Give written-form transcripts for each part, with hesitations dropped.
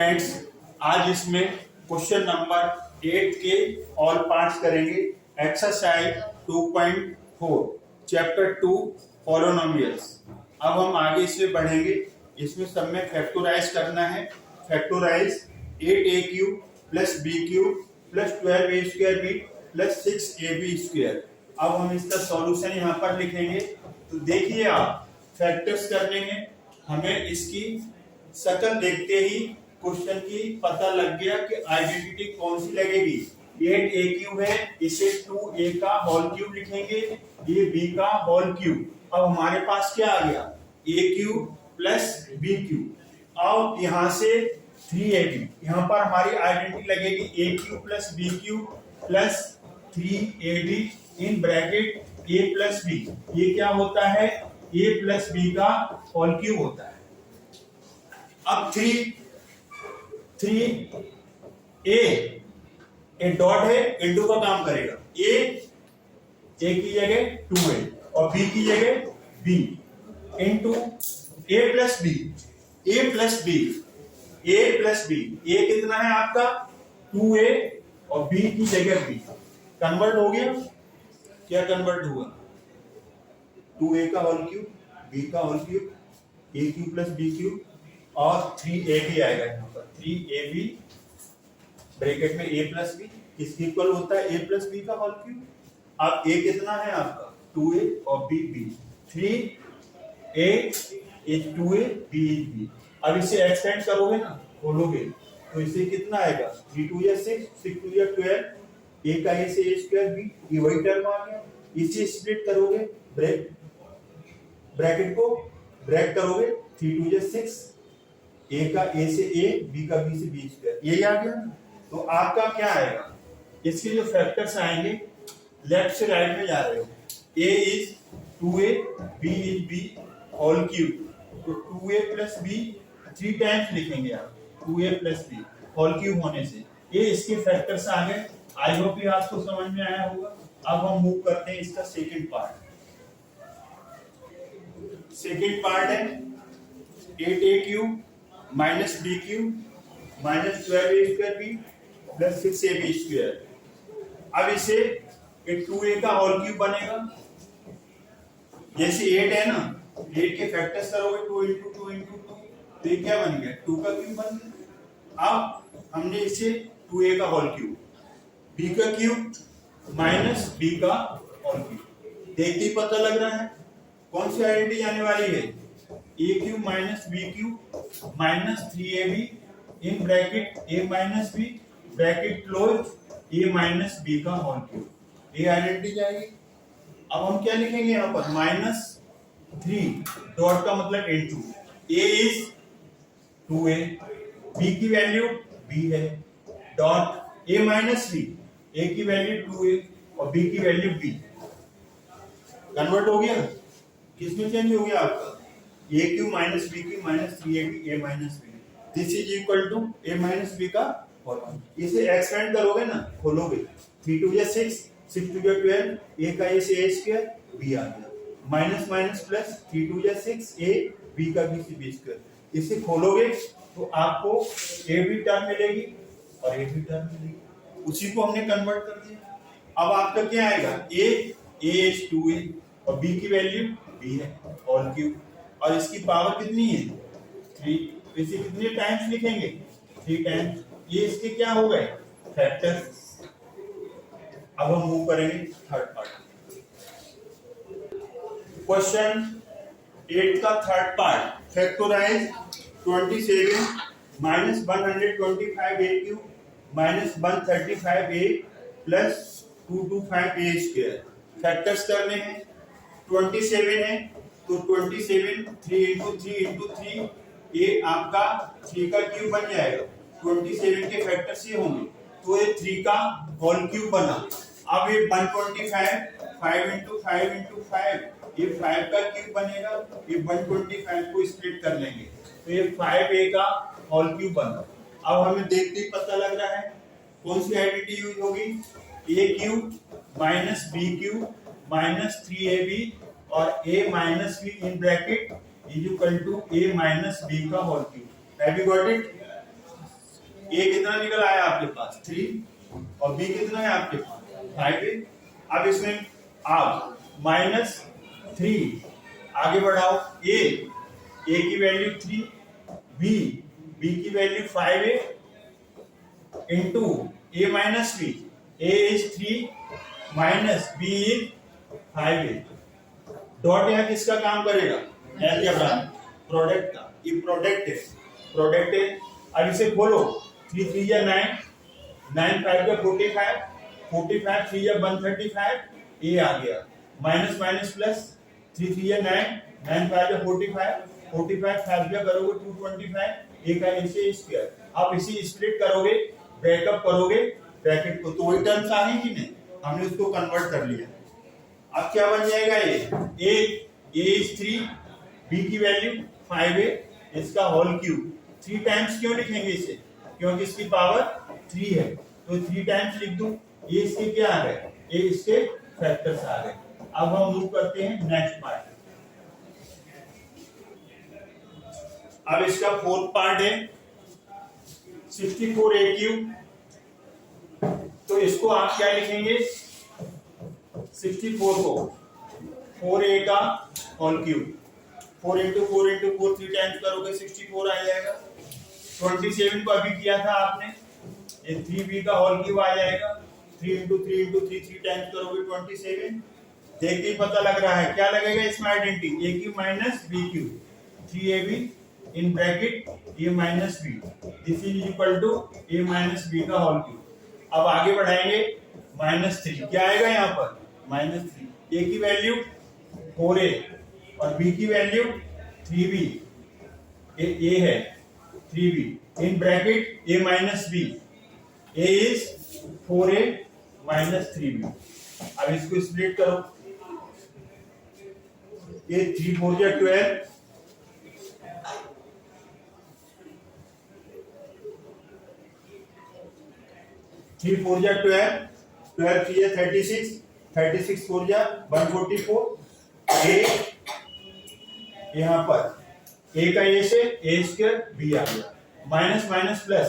Friends, आज इसमें question number 8 के ऑल पार्ट्स करेंगे। Exercise 2.4 chapter 2 polynomials. अब हम आगे से बढ़ेंगे। इसमें सब में फैक्टराइज करना है। Factorise 8a³ plus b³ plus 12a² plus 6ab²। अब हम इसका सॉल्यूशन यहाँ पर लिखेंगे। तो देखिए, आप फैक्टर्स करने में हमें इसकी शक्ल देखते ही क्वेश्चन की पता लग गया कि आइडेंटिटी कौन सी लगेगी। 8a³ है, इसे 2a का होल क्यूब लिखेंगे, ये b का होल क्यूब। अब हमारे पास क्या आ गया, a³ प्लस b³। अब यहाँ से 3ab, यहाँ पर हमारी आइडेंटिटी लगेगी a³ plus b³ plus 3ab in bracket a plus b। ये क्या होता है, a प्लस b का होल क्यूब होता है। अब 3a डॉट है, इंटू का काम करेगा। a की जगह 2a और b की जगह b into a plus b। a plus b, a plus b, a कितना है आपका 2a और b की जगह b। कन्वर्ट हो गया, क्या कन्वर्ट हुआ, 2a का होल क्यूब, b का whole cube, a³ plus b³ और 3ab आएगा यहाँ पर। 3ab ब्रैकेट में a प्लस b किसके इक्वल होता है, a प्लस b का होल क्यूब। अब a कितना है आपका 2a और b b। 3a is 2a, b is b। अब इसे एक्सटेंड करोगे ना, खोलोगे तो इसे कितना आएगा, 3 2 या 6, 6 2 या 12, a का a से a² b, ये वही टर्म आ गया। इसे स्प्लिट करोगे, ब्रैकेट को ब्रेक करोगे, 3 2 या 6, a का a से a, b का b से b², यही आ गया। तो आपका क्या आएगा, इसके जो फैक्टर्स आएंगे लेफ्ट से राइट में जा रहे हो। a is 2a, b is b whole cube. तो 2a प्लस b 3 टाइम्स लिखेंगे आप, 2a plus b whole cube होने से ये इसके फैक्टर्स आ गए। आई होप ये आपको समझ में आया होगा। अब हम मूव करते हैं इसका सेकंड पार्ट। सेकंड पार्ट है 8a³ minus b³ minus 12a² plus 6ab²। अब इसे 2a का होल क्यूब बनेगा। जैसे 8 है ना, 8 के फैक्टर्स करोगे 2 इंटू 2 इंटू 2, तो ये क्या बन गया, 2 का क्यूब बन गया। अब हमने इसे 2a का होल क्यूब, b का क्यूब माइनस b का होल क्यूब। देखते ही पता लग रहा है कौन सी आइडेंटिटी आने वाली है, a³ minus b³ minus 3ab in bracket a minus b bracket close a minus b का होल क्यूब। ये आइडेंटिटी जाएगी। अब हम क्या लिखेंगे यहाँ पर, -3 डॉट का मतलब into a is 2a, b की वैल्यू b है, dot a minus b, a की वैल्यू 2a और b की वैल्यू b। कन्वर्ट हो गया, किसमें चेंज हो गया आपका, a³ minus b³ minus 3ab a minus b। This is equal to a minus b का होल क्यूब। इसे एक्सपेंड करोगे ना, खोलोगे, 3 2 या 6, 6 2 या 12, a का a से a² b आ गया, माइनस माइनस प्लस 3 2 या 6 a, b का b से b²। इसे खोलोगे तो आपको a भी टर्म मिलेगी और a भी टर्म मिलेगी। उसी को हमने कन्वर्ट कर दिया। अब आपका क्या आएगा, a is 2a और b की वैल्यू b है होल क्यूब, और इसकी पावर कितनी है 3। इसे कितने टाइम्स लिखेंगे, 3 टाइम्स। ये इसके क्या हो गए, फैक्टर्स। अब हम मूव करेंगे थर्ड पार्ट। क्वेश्चन 8 का third part, factorise 27 minus 125a³ minus 135a plus 225a²। Factors करने हैं। 27 है तो 27 3 इंटू 3 इंटू 3, ये आपका 3 का क्यूब बन जाएगा। 27 के फैक्टर्स ये होंगे, तो ये 3 का होल क्यूब बना। अब ये 125 5 इंटू 5 इंटू 5, ये 5 का क्यूब बनेगा। ये 125 को स्प्लिट कर लेंगे तो ये 5a का होल क्यूब बना। अब हमें देखते ही पता लग रहा है कौन सी आइडेंटिटी यूज होगी, a³ minus b³ minus 3ab और a minus b in bracket is equal to a minus b का whole cube. Have you got it? ए कितना निकल आया आपके पास 3 और बी कितना है आपके पास 5 है। अब इसमें आप -3 आगे बढ़ाओ, ए की वैल्यू 3, बी की वैल्यू 5 है into A minus B, A is 3 minus B is 5 है। डॉट यहाँ किसका काम करेगा, अलजेब्रा प्रोडक्ट का, ये प्रोडक्ट है। अब इसे खोलो, 3 3 या 9, 9 5 या 45, 45 3 या 135, ए आ गया माइनस माइनस प्लस, 3 3 या 9, 9 5 या 45, 45 5 या करोगे 225, ए का ऐसे स्क्वायर। आप इसी स्प्लिट करोगे, ब्रेकअप करोगे ब्रैकेट को, तो वही टर्म्स आ गई कि नहीं, हमने उसको कन्वर्ट कर लिया। अब क्या बन जाएगा, ए इज 3, बी की वैल्यू 5 है, इसका होल क्यूब। 3 टाइम्स क्यों लिखेंगे इसे, क्योंकि इसकी पावर 3 है, तो 3 टाइम्स लिख दूं। ये इसके क्या आ गए, ये इसके फैक्टर्स आ गए। अब हम मूव करते हैं नेक्स्ट पार्ट। अब इसका फोर्थ पार्ट है 64 ए क्यूब। तो इसको आप क्या लिखेंगे, 64 को 4a का whole cube, 4 into 4 into 4 3 times करोगे 64 आ जाएगा। 27 को अभी किया था आपने, ये 3b का होल क्यूब आ जाएगा, 3 इंटू 3 इंटू 3 3 टाइम्स करोगे 27। देखते ही पता लग रहा है, क्या लगेगा इसमें identity, a cube minus b cube, 3ab in bracket a minus b, this is equal to a minus b का होल क्यूब। अब आगे बढ़ाएंगे, -3 क्या आएगा यहाँ पर, -3, a की वैल्यू 4a और b की वैल्यू 3b, a है 3b in bracket a minus b, a is 4a minus 3b। अब इसको स्प्लिट करो, ये 3 4 या 12, 3 4 या 12, 12 3 या 36, 36 4 या 144, a यहाँ पर a का a से a स्क्वायर b आ गया, माइनस माइनस प्लस,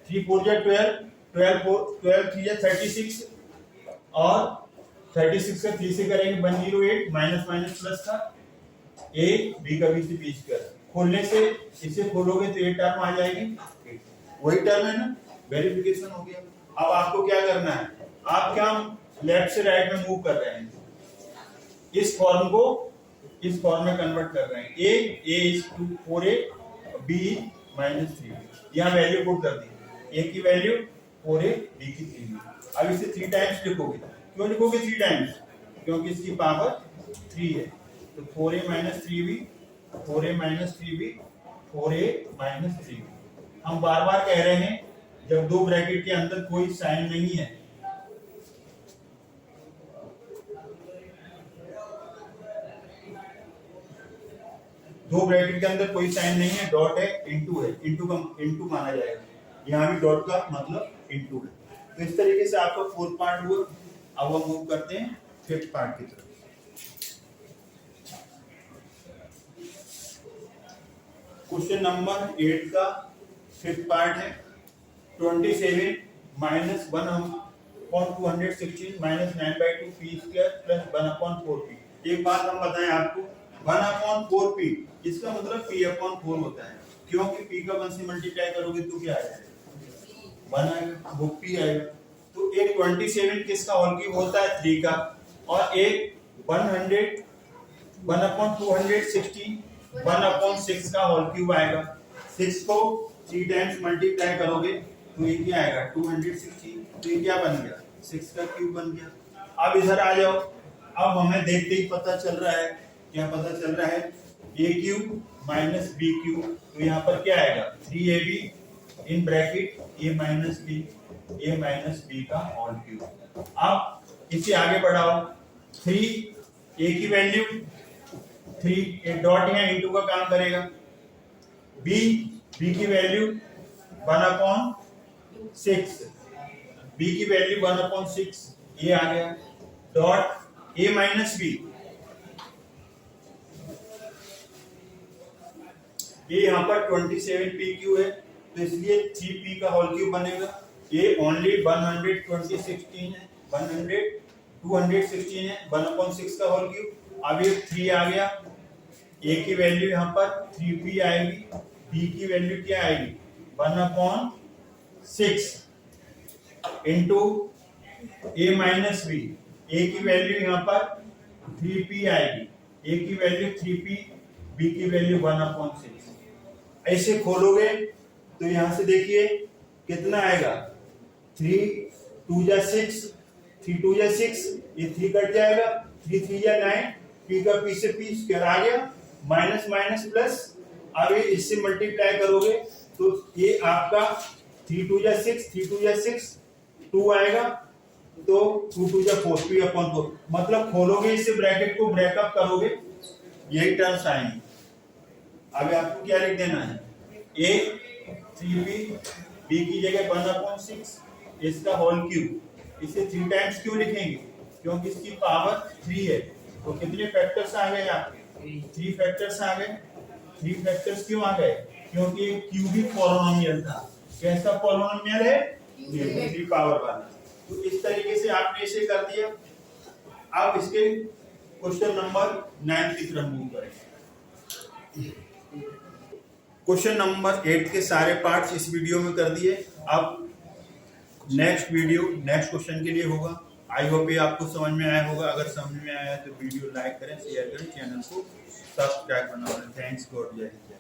3 4 या 12, 12 3 या 36 और 36 का 3 से करेंगे 108, माइनस माइनस प्लस था, a b का b से b स्क्वायर। खोलने से इसे खोलोगे तो ये टर्म आ जाएगी, वही टर्म है ना, वेरिफिकेशन हो गया। अब आपको क्या करना है, आप क्या लेफ्ट से राइट में मूव कर रहे हैं, इस फॉर्म को इस फॉर्म में कन्वर्ट कर रहे हैं, a is 4a, b -3, यहाँ वैल्यू पुट कर दी, a की वैल्यू 4a, b की 3b। अब इसे 3 टाइम्स लिखोगे, क्यों लिखोगे 3 टाइम्स, क्योंकि इसकी पावर 3 है, तो 4a - 3b, 4a - 3b, 4a - 3b। हम बार बार कह रहे हैं, जब दो ब्रैकेट के अंदर कोई साइन नहीं है, दो ब्रैकेट के अंदर कोई साइन नहीं है, डॉट है, इंटू है, इंटू माना जाएगा, यहाँ भी डॉट का मतलब इंटू है। तो इस तरीके से आपका फोर्थ पार्ट हुआ। अब हम मूव करते हैं फिफ्थ पार्ट की तरफ। क्वेश्चन नंबर 8 का फिफ्थ पार्ट है 27 minus 1/216 minus 9/2 P square plus 1/4p। एक बात हम बताएं आपको, 1/4p इसका मतलब p/4 होता है, क्योंकि p का 1 से मल्टीप्लाई करोगे तो क्या आएगा, 1 आएगा, वो p आएगा। तो एक 27 किसका होल क्यूब होता है, 3 का, और एक 1/216 1/6 का होल क्यूब आएगा। 6 को 3 टाइम्स मल्टीप्लाई करोगे तो ये क्या आएगा, 216, तो ये क्या बन गया, 6 का क्यूब बन गया। अब इधर आ जाओ, अब हमें देखते ही पता चल रहा है, क्या पता चल रहा है, a cube minus b cube, तो यहाँ पर क्या आएगा, 3ab in bracket a minus b का होल क्यूब। अब इसे आगे बढ़ाओ, 3a की वैल्यू 3, एक डॉट यहाँ इंटू का काम करेगा, b की वैल्यू 1/6, b की वैल्यू 1/6, ये आ गया, डॉट a माइनस b, ये यहाँ पर 27 PQ है, तो इसलिए 3p का होल क्यूब बनेगा। ये ओनली 116 है, 216 है, 1/6 का होल क्यूब। अब ये 3 आ गया, a की वैल्यू यहाँ पर 3p आएगी, b की वैल्यू क्या आएगी 1/6 into a minus b। a की वैल्यू यहाँ पर 3p आएगी, a की वैल्यू 3p, b की वैल्यू 1/6। ऐसे खोलोगे तो यहाँ से देखिए कितना आएगा 3 2 जा 6, 3 2 जा 6, ये 3 कट जाएगा, 3 3 जा 9, p का p से p स्क्वायर आ गया, माइनस माइनस प्लस। अब ये इससे मल्टीप्लाई करोगे तो ये आपका 3 2 जा 6, 3 2 जा 6, 2 आएगा, तो 2 2 जा 4, p/4। मतलब खोलोगे इससे ब्रैकेट को, ब्रेकअप करोगे, यही टर्म्स आएंगे। अब आपको क्या लिख देना है, a 3p, b की जगह 1/6 इसका होल क्यूब। इसे 3 टाइम्स क्यों लिखेंगे, क्योंकि इसकी पावर 3 है। तो कितने फैक्टर्स आ गए आपके, 3 फैक्टर्स आ गए। 3 फैक्टर्स क्यों आ गए, क्योंकि एक क्यूबिक पॉलिनोमियल था। कैसा पॉलिनोमियल है, ये 3 पावर वाला। तो इस तरीके से आपने इसे कर दिया। अब इसके क्वेश्चन नंबर 9 की तरफ मूव करें। क्वेश्चन नंबर 8 के सारे पार्ट्स इस वीडियो में कर दिए। अब नेक्स्ट वीडियो नेक्स्ट क्वेश्चन के लिए होगा। आई होप ये आपको समझ में आया होगा। अगर समझ में आया तो वीडियो लाइक करें, शेयर करें, चैनल को सब्सक्राइब करना। थैंक्स गॉड, जय हिंद।